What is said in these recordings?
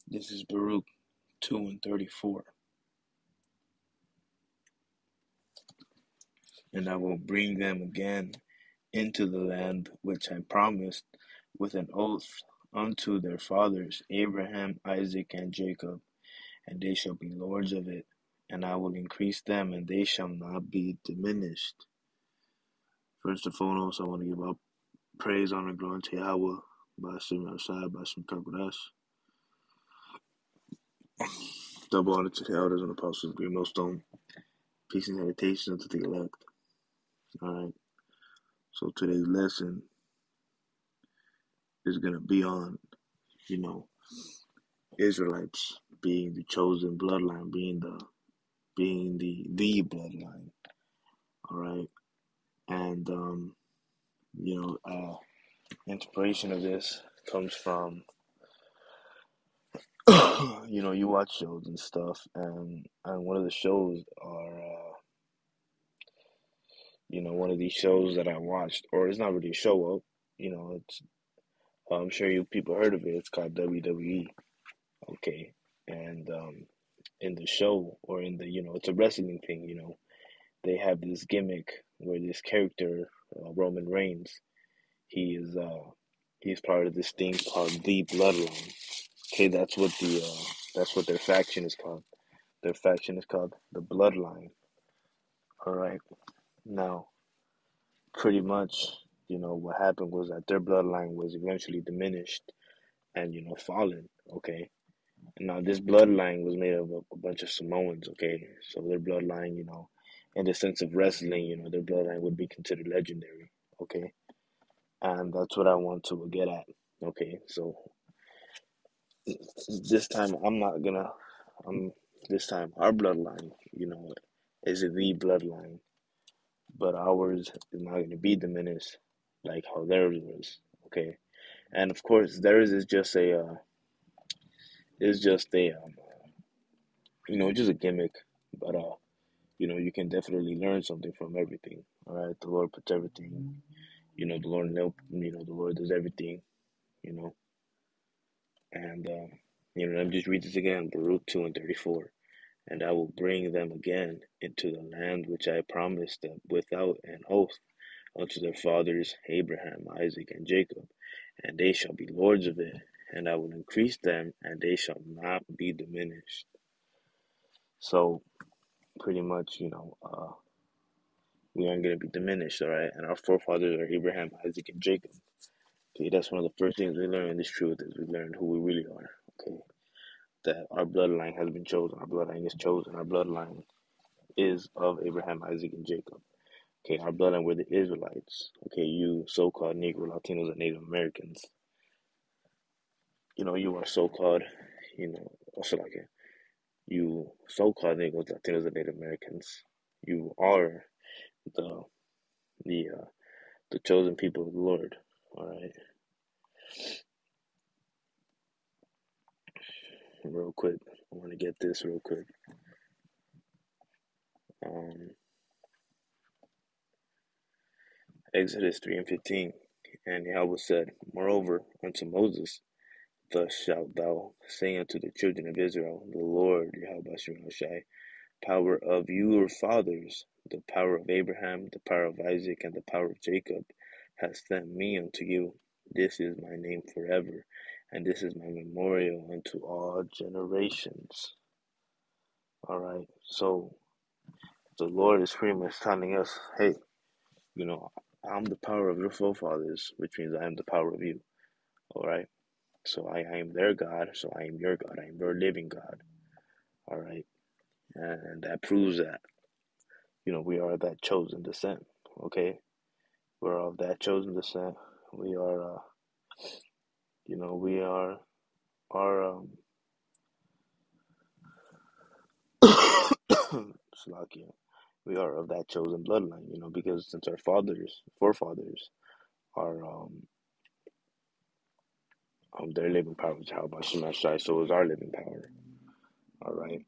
This is Baruch 2 and 34. And I will bring them again into the land which I promised with an oath unto their fathers, Abraham, Isaac, and Jacob, and they shall be lords of it. And I will increase them, and they shall not be diminished. First and foremost, I want to give up praise, honor, glory to Yahweh, Bashim Yashai, Bashim Kakodash. Double honor to the elders and apostles, Green Millstone. Peace and meditation to the elect. Alright, so today's lesson is going to be on, Israelites being the chosen bloodline, being the bloodline. All right, and inspiration of this comes from you watch shows and stuff, and one of the shows are one of these shows that I watched, or it's not really a show up, it's I'm sure you people heard of it. It's called WWE. Okay, and in the show, or in the it's a wrestling thing. They have this gimmick where this character, Roman Reigns, he is he's part of this thing called the Bloodline. Okay, that's what their faction is called. Their faction is called the Bloodline. All right. Now, pretty much, what happened was that their bloodline was eventually diminished and fallen. Okay. Now this bloodline was made of a bunch of Samoans. Okay, so their bloodline, in the sense of wrestling, their bloodline would be considered legendary. Okay, and that's what I want to get at. Okay, so this time I'm not gonna. This time our bloodline, is the bloodline, but ours is not gonna be diminished like how theirs was. Okay, and of course theirs is just a just a gimmick, but you can definitely learn something from everything. All right, the Lord puts everything. The Lord the Lord does everything. You know, and let me just read this again. Baruch 2 and 34. And I will bring them again into the land which I promised them without an oath unto their fathers Abraham, Isaac, and Jacob, and they shall be lords of it. And I will increase them, and they shall not be diminished. So pretty much, we aren't going to be diminished, all right? And our forefathers are Abraham, Isaac, and Jacob. Okay, that's one of the first things we learn in this truth is we learn who we really are. Okay, that our bloodline has been chosen. Our bloodline is chosen. Our bloodline is of Abraham, Isaac, and Jacob. Okay, our bloodline were the Israelites. Okay, you so-called Negro, Latinos, and Native Americans. You are so-called, also like it. You so-called Negroes, Latinos, and Native Americans. You are the the uh, the chosen people of the Lord. All right. Real quick, I want to get this real quick. Um, Exodus 3 and 15. And Yahweh said, Moreover, unto Moses, thus shalt thou say unto the children of Israel, The Lord, Yahweh Shai, power of your fathers, the power of Abraham, the power of Isaac, and the power of Jacob, has sent me unto you. This is my name forever, and this is my memorial unto all generations. All right, so the Lord is pretty much telling us, hey, I'm the power of your forefathers, which means I am the power of you. All right. So I am their God. So I am your God. I am your living God. All right. And that proves that, we are of that chosen descent. Okay. We're of that chosen descent. We are, we are, Slovakia. We are of that chosen bloodline, because since our forefathers are, their living power was how about Shemashai, so is our living power. All right.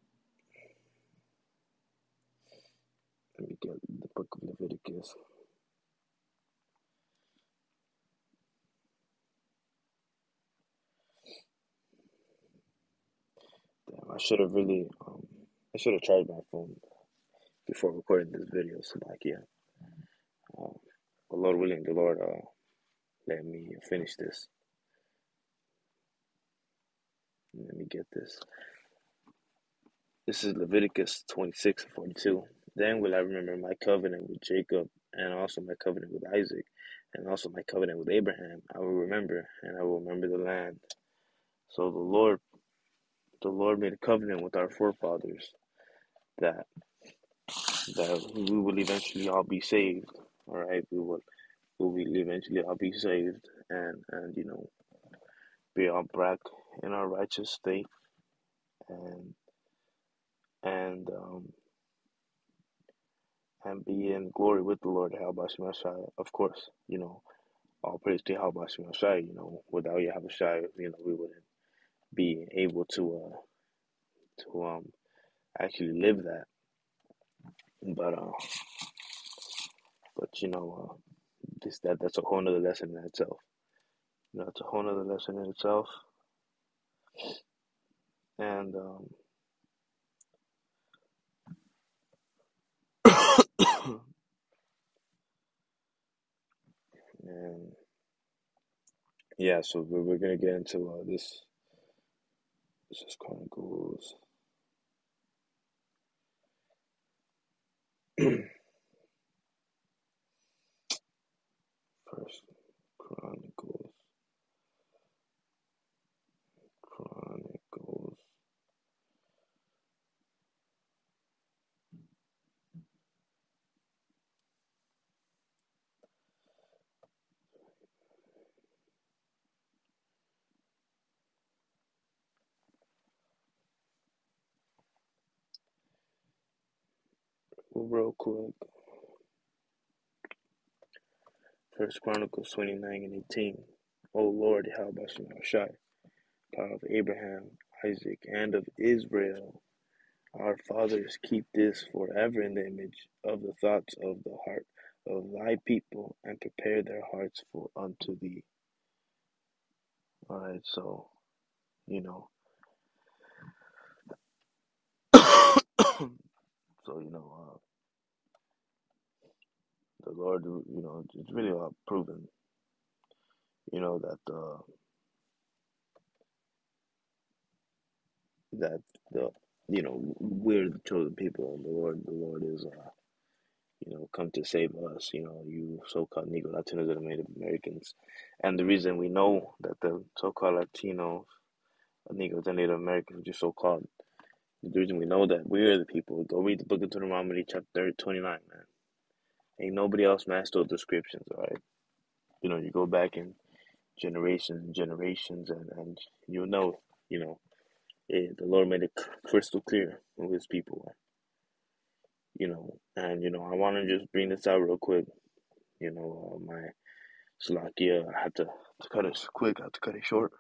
Let me get the book of Leviticus. should have really, I should have charged my phone before recording this video. So like, yeah, uh, but Lord willing, the Lord let me finish this. Let me get this. This is Leviticus 26:42. Then will I remember my covenant with Jacob, and also my covenant with Isaac, and also my covenant with Abraham. I will remember, and I will remember the land. So the Lord made a covenant with our forefathers that we will eventually all be saved. All right, we will eventually all be saved, and be all back in our righteous state, and and um and be in glory with the Lord Yahweh. Of course, all praise to Yahweh. Without Yahweh, we wouldn't be able to actually live that. But that's a whole nother lesson in itself. It's a whole nother lesson in itself. And and yeah, so we're gonna get into this. This is Chronicles. First Chronicles. Chronicles. Real quick. First Chronicles 29:18. O Lord, how about Shai, God of Abraham, Isaac, and of Israel, our fathers, keep this forever in the image of the thoughts of the heart of thy people, and prepare their hearts for unto thee. All right, so you know, so the Lord, it's really proven, that that the we're the chosen people, and the Lord is come to save us. You so-called Negro Latinos and Native Americans, and the reason we know that the so-called Latinos, Negroes, and Native Americans, which are so-called, the reason we know that we're the people. Go read the Book of Deuteronomy, chapter 29, man. Ain't nobody else matched those descriptions, all right? You go back in generations and generations, and you know, the Lord made it crystal clear who His people are, and I want to just bring this out real quick. My Slovakia, I had to cut it quick. I had to cut it short.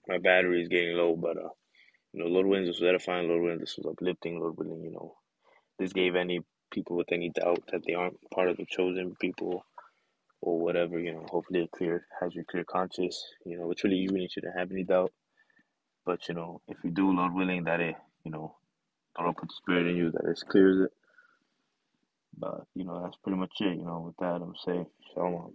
My battery is getting low, but Lord willing, this was edifying. Lord willing, this was uplifting. Lord willing, this gave any people with any doubt that they aren't part of the chosen people or whatever. Hopefully it has your clear conscience. Which really you really shouldn't have any doubt. But if you do, Lord willing, that it don't put the spirit in you that it clears it. But that's pretty much it. With that, I'm saying shalom.